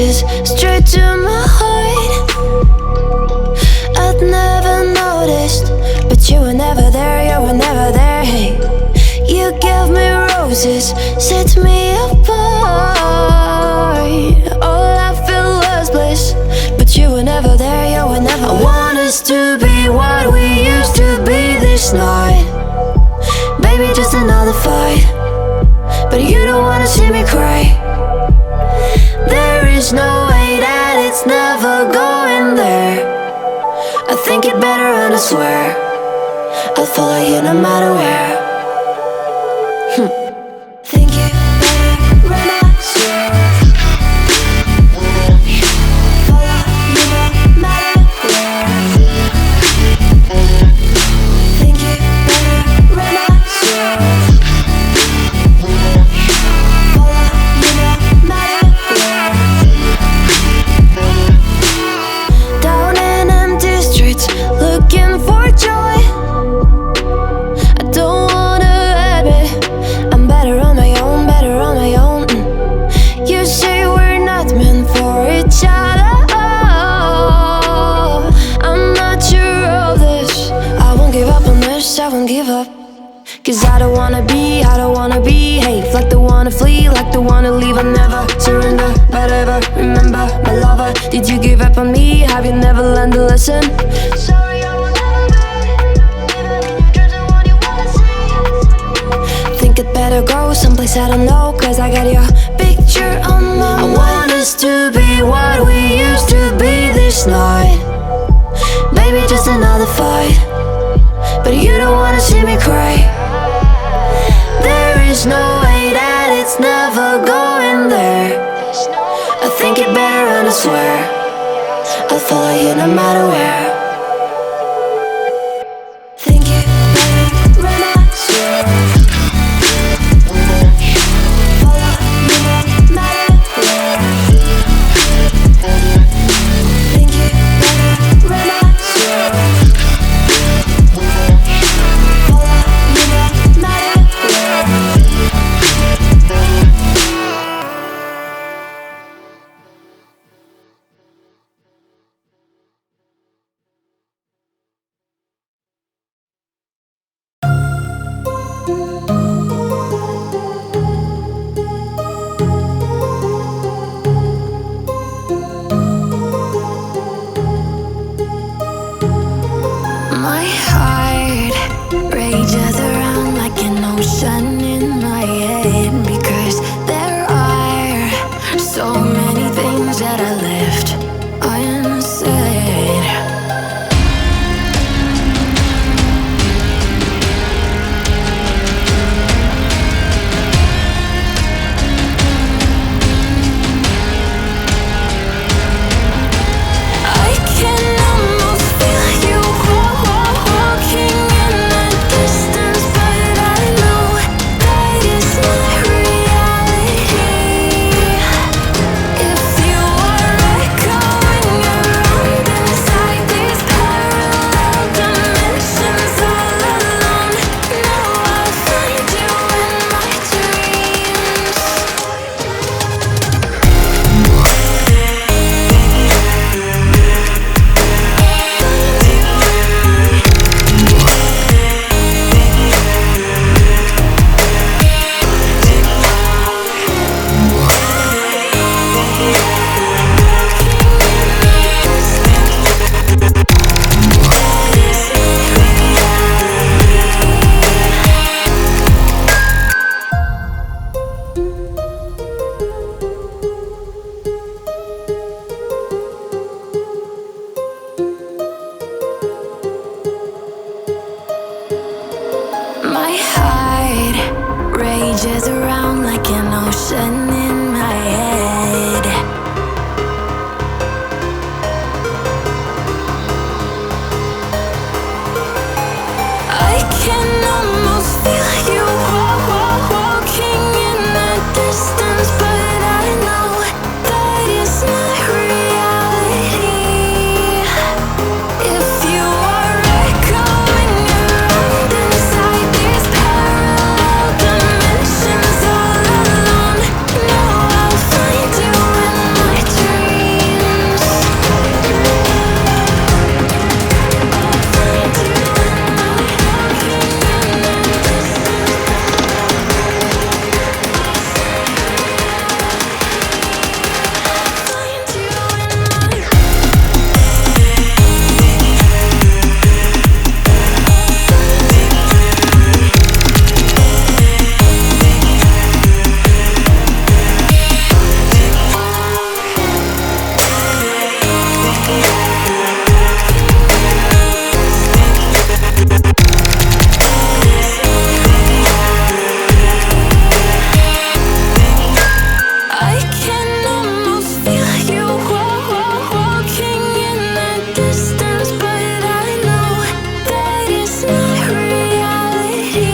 roses straight to my heart. I'd never noticed, but you were never there, you were never there. Hey, you gave me roses, set me apart. All I feel was bliss, but you were never there, you were never there. I want us to be what we used to be this night. Baby, just another fight, but you don't wanna see me cry. There is no way that it's never going there. I think it better and I swear I'll follow you no matter where. Think it better and I swear follow you no matter where. Think it better and I swear follow you no matter where. Down in empty streets, looking for joy. I don't wanna admit I'm better on my own, better on my own. You say we're not meant for each other. I'm not sure of this. I won't give up on this, I won't give up. Cause I don't wanna be, I don't wanna be. Hey, like the wanna flee, like the wanna leave. I never surrender, but ever remember my lover. Did you give up on me? Have you never learned to listen? Sorry, I will never be even in your dreams the one you wanna see. Think it better go someplace I don't know, cause I got your picture on my mind. I want us to be what we used to be this night. Baby, just another fight, but you don't wanna see me cry. There is no way that it's never going there. I think it better and I swear I'll follow you no matter where. Think it better and I swear follow you no matter where. Think it better and I swear follow you no matter where. My heart rages around like an ocean in my head, because there are so many things that I left unsaid. I can almost feel you walking in the distance, but I know that it's not reality. If you are echoing around inside these parallel dimensions all alone, now I'll find you in my dreams. My heart rages around like an ocean in my head. I can almost feel you walking in the distance, but I know that it's not reality. If you are echoing around inside these parallel dimensions all alone, now I'll find you in my dreams. distance, but I know that it's not reality.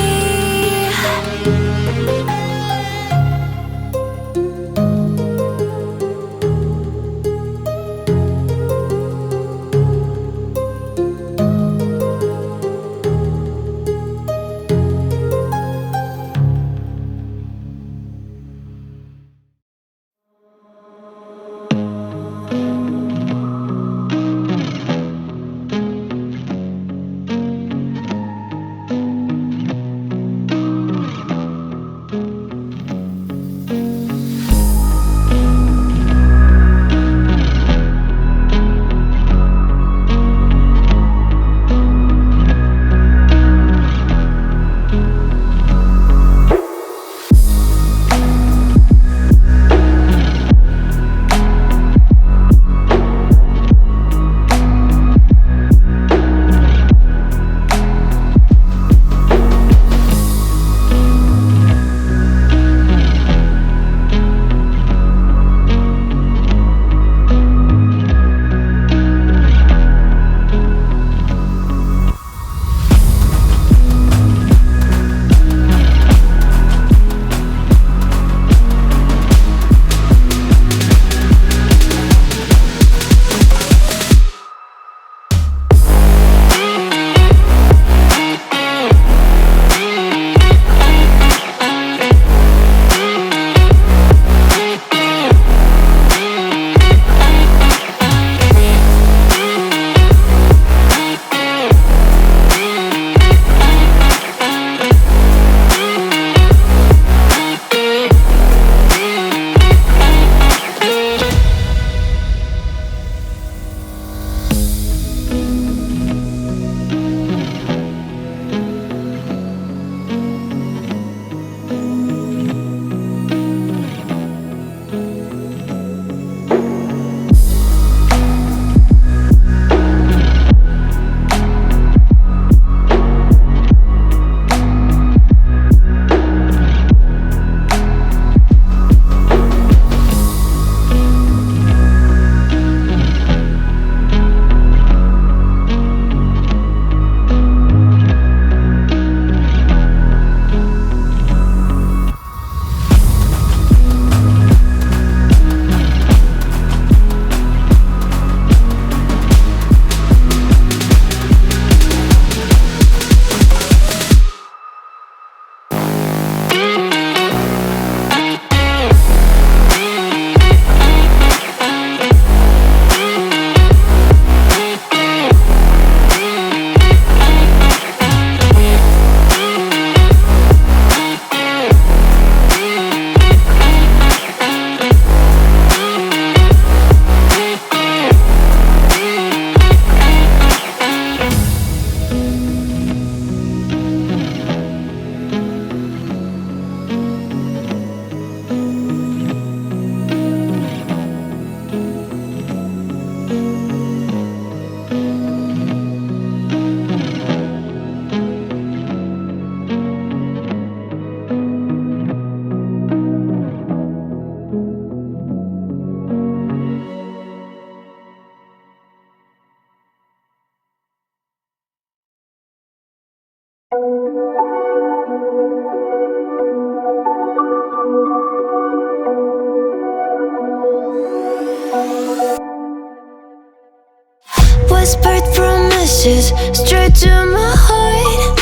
Whispered promises straight to my heart.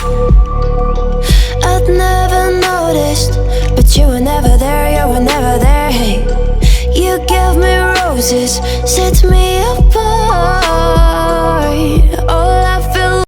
I'd never noticed, but you were never there, you were never there. Hey, you gave me roses, set me apart.